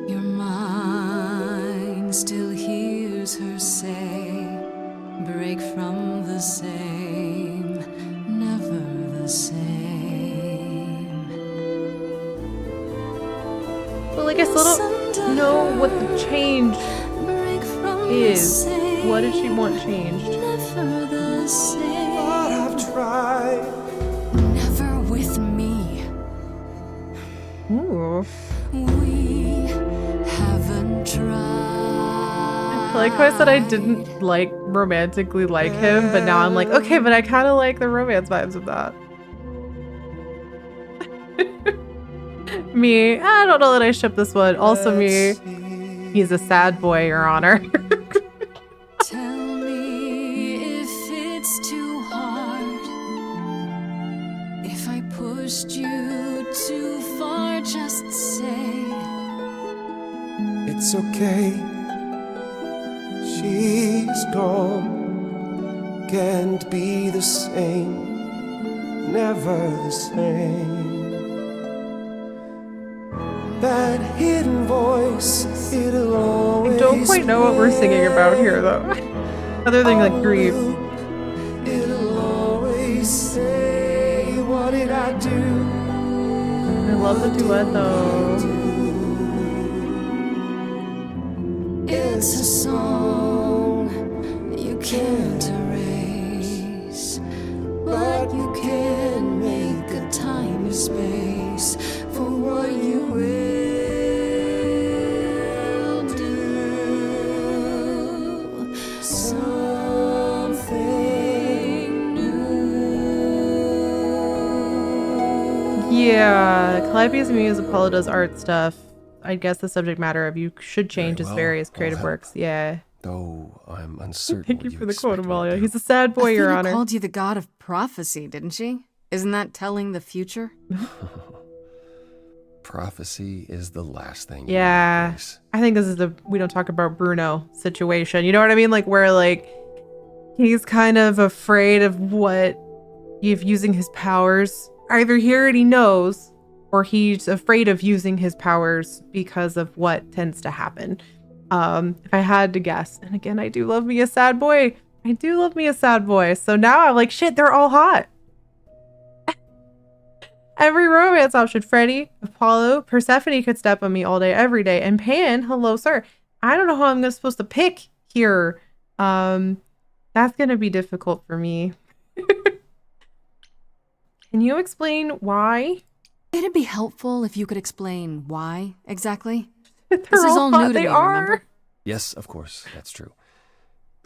Your mind still hears her say, break from the same, never the same. But like I still don't know what the change Break from the is. same, What did she want changed? never the same. But I've tried. Never with me. Ooh. We haven't tried. I like how I said I didn't like romantically like him, but now I'm like, okay, but I kind of like the romance vibes of that. Me, I don't know that I ship this one. Also me, he's a sad boy, Your Honor. Tell me if it's too hard. If I pushed you too far, just say. It's okay. She's gone. Can't be the same. Never the same. That hidden voice, it'll always I don't quite know what we're singing about here, though. Other than like grief. It'll always say, what did I do? I love the duet though. It's a song you can't erase, but you can make a time and space for what you will do. Something new. Yeah, Calliope's Muse, Apollo does art stuff. I guess the subject matter of you should change his well. various I'll creative help. works. Yeah. Though I'm uncertain. Thank you what for the quote, expect me to Amalia. do. He's a sad boy, Your Athena Honor. called you the god of prophecy, didn't she? Isn't that telling the future? Prophecy is the last thing. you Yeah. need, Grace. I think this is the we don't talk about Bruno situation. You know what I mean? Like where like he's kind of afraid of what if using his powers. Either he already knows or he's afraid of using his powers because of what tends to happen. If I had to guess. And again, I do love me a sad boy. I do love me a sad boy. So now I'm like, shit, they're all hot. Every romance option, Freddie, Apollo, Persephone could step on me all day, every day. And Pan, hello, sir. I don't know how I'm supposed to pick here. That's going to be difficult for me. Can you explain why? It'd be helpful if you could explain why exactly. They're This is all new hot. to They me, are. remember? Yes, of course, that's true.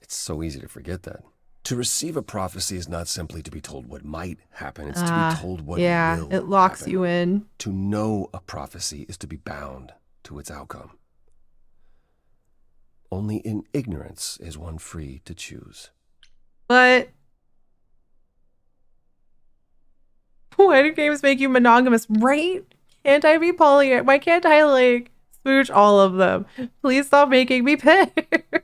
It's so easy to forget that. To receive a prophecy is not simply to be told what might happen, it's to be told what Yeah, will it locks happen. you in. To know a prophecy is to be bound to its outcome. Only in ignorance is one free to choose. But why do games make you monogamous? Right? Can't I be poly? Why can't I like smooch all of them? Please stop making me pick.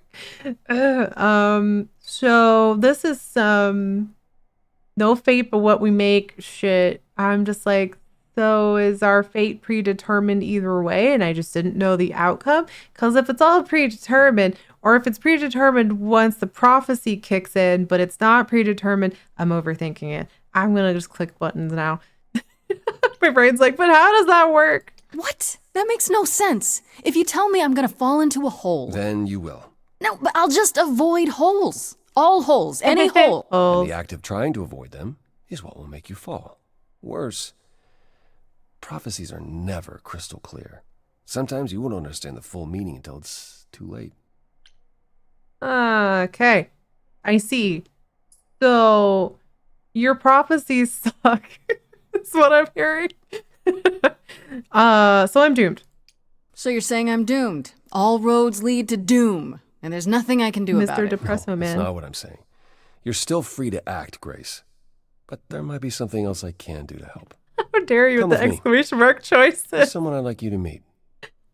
So this is no fate but what we make shit. I'm just like, so is our fate predetermined either way? And I just didn't know the outcome. Because if it's all predetermined, or if it's predetermined once the prophecy kicks in, but it's not predetermined, I'm overthinking it. I'm going to just click buttons now. My brain's like, but how does that work? What? That makes no sense. If you tell me I'm gonna fall into a hole. Then you will. No, but I'll just avoid holes. All holes. Any hole. Oh, And the act of trying to avoid them is what will make you fall. Worse, prophecies are never crystal clear. Sometimes you won't understand the full meaning until it's too late. okay. I see. So your prophecies suck. That's what I'm hearing. So I'm doomed. So you're saying I'm doomed. All roads lead to doom. And there's nothing I can do about Mr. it. Depresso That's Man. not what I'm saying. You're still free to act, Grace. But there might be something else I can do to help. How dare you Come with the with me. exclamation mark There's choices? someone I'd like you to meet.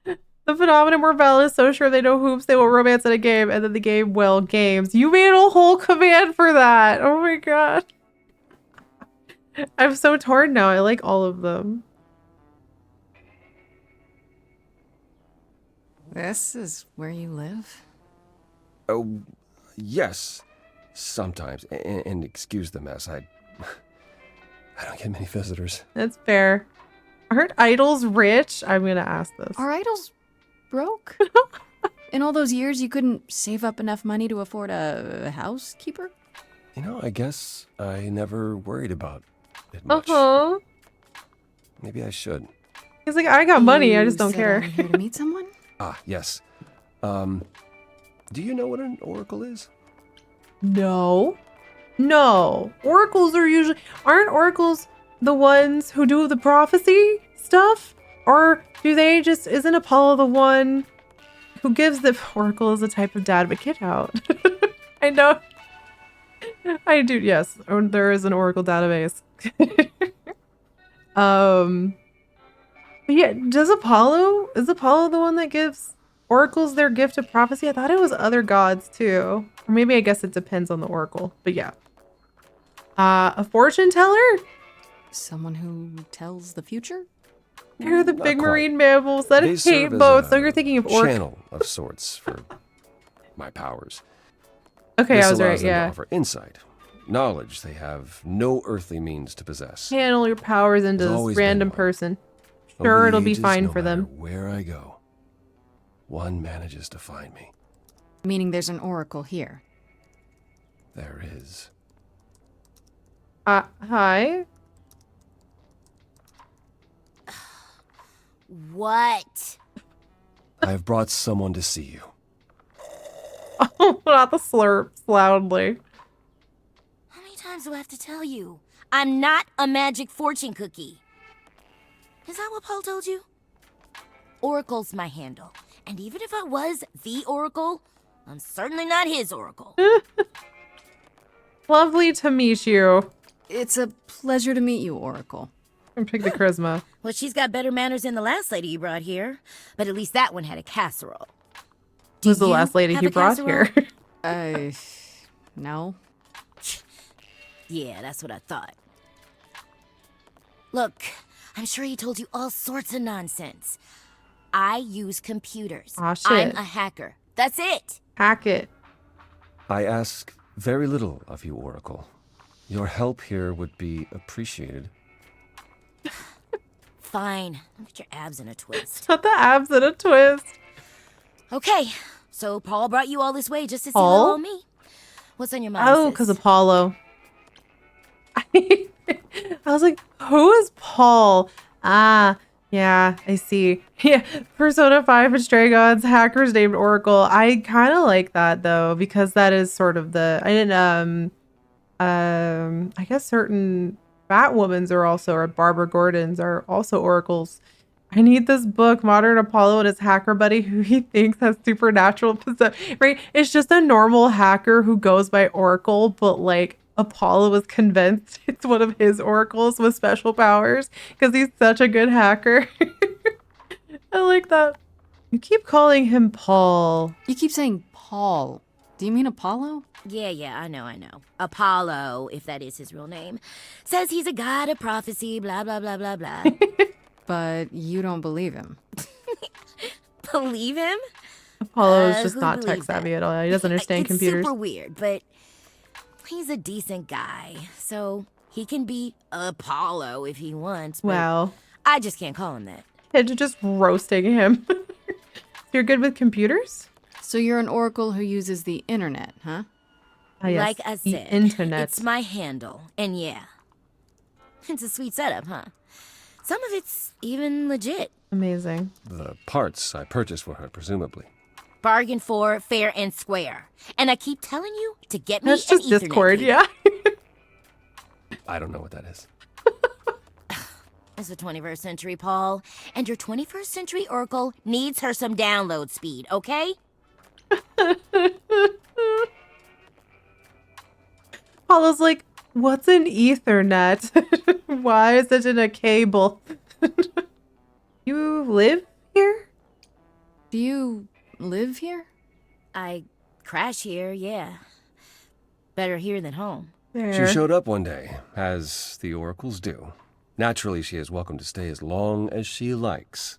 The phenomenon Morvel is so sure they know hoops, they will romance in a game, and then the game will games. You made a whole command for that. Oh my god. I'm so torn now. I like all of them. This is where you live? Oh, yes. Sometimes. And excuse the mess. I don't get many visitors. That's fair. Aren't idols rich? I'm gonna ask this. Are idols broke? In all those years, you couldn't save up enough money to afford a housekeeper? You know, I guess I never worried about it much. Uh-huh. Maybe I should. He's like, I got money, I You just don't said care. I'm here to meet someone? Ah, yes. Do you know what an oracle is? No. No. Oracles are usually aren't oracles the ones who do the prophecy stuff? Or do they just isn't Apollo the one who gives the oracle as a type of dad? But get out. I know. I do, yes. Or there is an oracle database. But yeah, is Apollo the one that gives oracles their gift of prophecy? I thought it was other gods too. Or maybe I guess it depends on the oracle. But yeah. A fortune teller? Someone who tells the future? They're the Not big quite. marine mammals that They hate serve as boats. a So you're thinking of orc. channel of sorts for my powers. Okay, This I was allows right, them yeah. to offer insight, knowledge they have no earthly means to possess. Channel your powers into There's this always been random one. person. Over Sure, the it'll be ages, fine no for them. matter where I go, one manages to find me. Meaning there's an oracle here. There is. Hi. What? I've brought someone to see you. Oh, not the slurps loudly. How many times do I have to tell you? I'm not a magic fortune cookie. Is that what Paul told you? Oracle's my handle. And even if I was the Oracle, I'm certainly not his Oracle. Lovely to meet you. It's a pleasure to meet you, Oracle. And pick the charisma. Well, she's got better manners than the last lady you brought here. But at least that one had a casserole. Who's the you last lady have he a brought casserole? here? No. Yeah, that's what I thought. Look, I'm sure he told you all sorts of nonsense. I use computers. Aw, shit. I'm a hacker. That's it. Hack it. I ask very little of you, Oracle. Your help here would be appreciated. Fine. Get your abs in a twist. Put the abs in a twist. Okay, so Paul brought you all this way just to see Paul? little old me. What's on your mind? Oh, sis? because Apollo. I was like, who is Paul? Ah, yeah, I see. Yeah, Persona 5 and Stray Gods, hackers named Oracle. I kind of like that though, because that is sort of the, I didn't, I guess certain Batwomans are also, or Barbara Gordons are also oracles. I need this book, Modern Apollo and his hacker buddy who he thinks has supernatural possession. Right? It's just a normal hacker who goes by Oracle, but like Apollo was convinced it's one of his oracles with special powers because he's such a good hacker. I like that. You keep calling him Paul. You keep saying Paul. Do you mean Apollo? Yeah, I know. Apollo, if that is his real name, says he's a god of prophecy, blah, blah, blah, blah, blah. But you don't believe him. Believe him? Apollo is just who not tech believes that? savvy at all. He doesn't understand It's computers. super weird, but he's a decent guy, so he can be Apollo if he wants, but Wow. I just can't call him that. It's just roasting him. You're good with computers? So you're an oracle who uses the internet, huh? Ah, yes, Like I the said, internet. it's my handle, and yeah, it's a sweet setup, huh? Some of it's even legit. Amazing. The parts I purchased for her, presumably. Bargain for, fair and square. And I keep telling you to get me That's an just Ethernet Discord, cable. yeah. I don't know what that is. It's the 21st century, Paul, and your 21st century Oracle needs her some download speed, okay? Paula's like, what's an Ethernet? Why is it in a cable? You live here? Do you live here? I crash here, yeah. Better here than home. There. She showed up one day, as the oracles do. Naturally, she is welcome to stay as long as she likes.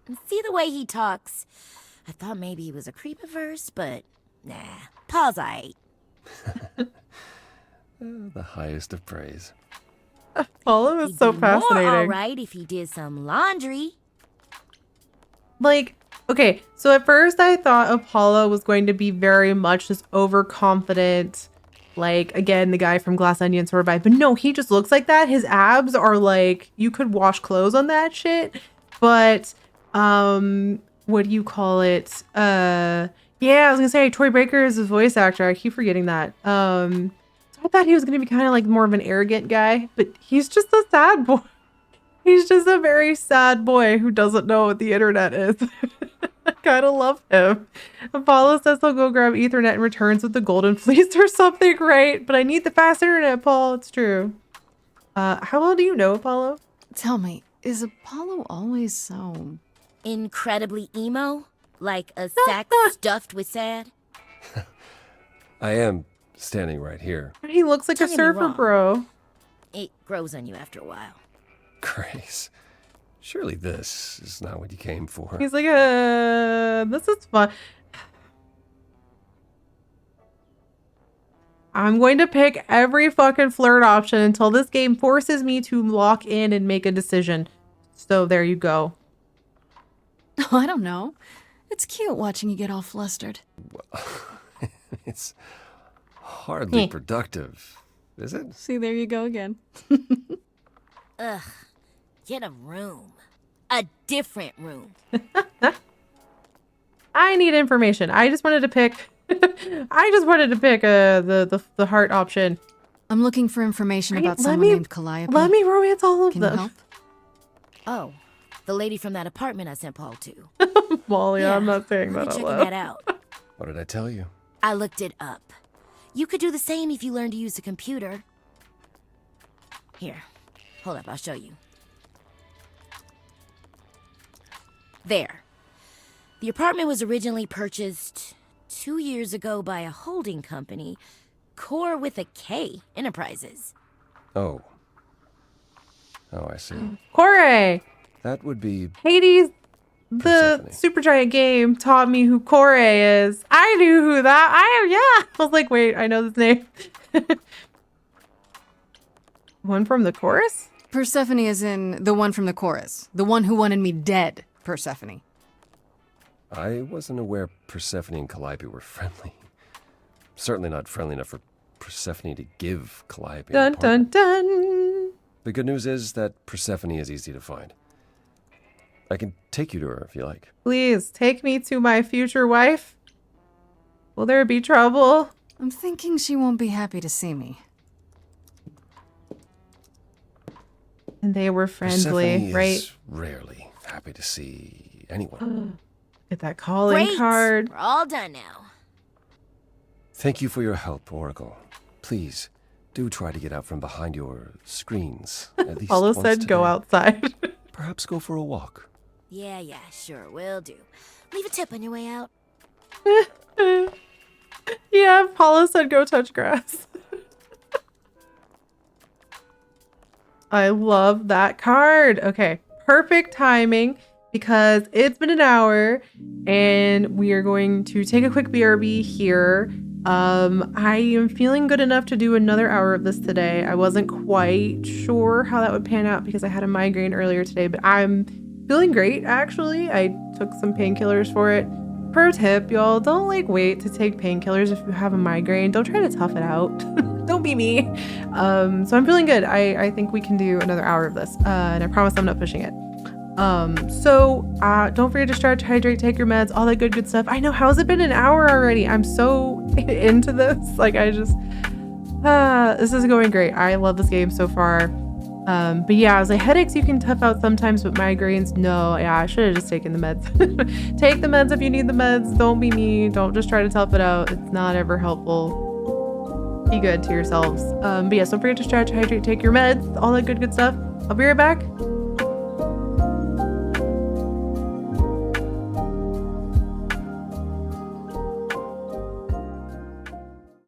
And see the way he talks. I thought maybe he was a creep at first, but nah. Paul's aight. The highest of praise. Paula is so He'd be more fascinating. alright if he did some laundry. Like, okay, so at first I thought Apollo was going to be very much just overconfident. Like, again, the guy from Glass Onion sort of vibe. But no, he just looks like that. His abs are like, you could wash clothes on that shit. But, what do you call it? Yeah, I was gonna say Troy Baker is his voice actor. I keep forgetting that. So I thought he was gonna be kind of like more of an arrogant guy, but he's just a sad boy. He's just a very sad boy who doesn't know what the internet is. I kind of love him. Apollo says he'll go grab Ethernet and returns with the golden fleece or something, right? But I need the fast internet, Paul. It's true. How well do you know Apollo? Tell me, is Apollo always so... Incredibly emo? Like a sack stuffed with sad? I am standing right here. He looks like Don't a get me surfer wrong. bro. It grows on you after a while. Grace, surely this is not what you came for. He's like, this is fun. I'm going to pick every fucking flirt option until this game forces me to lock in and make a decision. So there you go. Oh, I don't know. It's cute watching you get all flustered. It's hardly productive, is it? See, there you go again. Ugh. Get a room. A different room. I need information. I just wanted to pick the heart option. I'm looking for information Right, about let someone me- named Calliope. Let me romance all of Can you them. help? Oh, the lady from that apartment I sent Paul to. Molly, I'm not saying We'll that be out checking loud. that out. What did I tell you? I looked it up. You could do the same if you learned to use a computer. Here, hold up, I'll show you. There. The apartment was originally purchased 2 years ago by a holding company, Core with a K Enterprises. Oh. Oh, I see. Corey! That would be Hades, the Persephone. Supergiant game taught me who Corey is. I knew who that. I was like, wait, I know this name. One from the chorus? Persephone is in the one from the chorus. The one who wanted me dead, Persephone. I wasn't aware Persephone and Calliope were friendly. Certainly not friendly enough for Persephone to give Calliope Dun an apartment. dun dun. The good news is that Persephone is easy to find. I can take you to her if you like. Please take me to my future wife. Will there be trouble? I'm thinking she won't be happy to see me. And they were friendly, Persephone right? is rarely happy to see anyone. Get that calling Great! card. We're all done now. Thank you for your help, Oracle. Please, do try to get out from behind your screens. At least Paulo once said go today. outside. Perhaps go for a walk. Yeah, sure, will do. Leave a tip on your way out. Yeah, Paulo said go touch grass. I love that card. Okay, perfect timing because it's been an hour and we are going to take a quick BRB here. I am feeling good enough to do another hour of this today. I wasn't quite sure how that would pan out because I had a migraine earlier today, but I'm feeling great actually. I took some painkillers for it. Pro tip, y'all, don't wait to take painkillers if you have a migraine. Don't try to tough it out. Don't be me. So I'm feeling good. I think we can do another hour of this. And I promise I'm not pushing it. Don't forget to stretch, hydrate, take your meds, all that good stuff. I know, how's it been an hour already? I'm so into this. This is going great. I love this game so far. But yeah, I was like, headaches you can tough out sometimes, but migraines, no. Yeah, I should have just taken the meds. Take the meds if you need the meds. Don't be me. Don't just try to tough it out. It's not ever helpful. Be good to yourselves. But yeah, don't forget to stretch, hydrate, take your meds, all that good stuff. I'll be right back.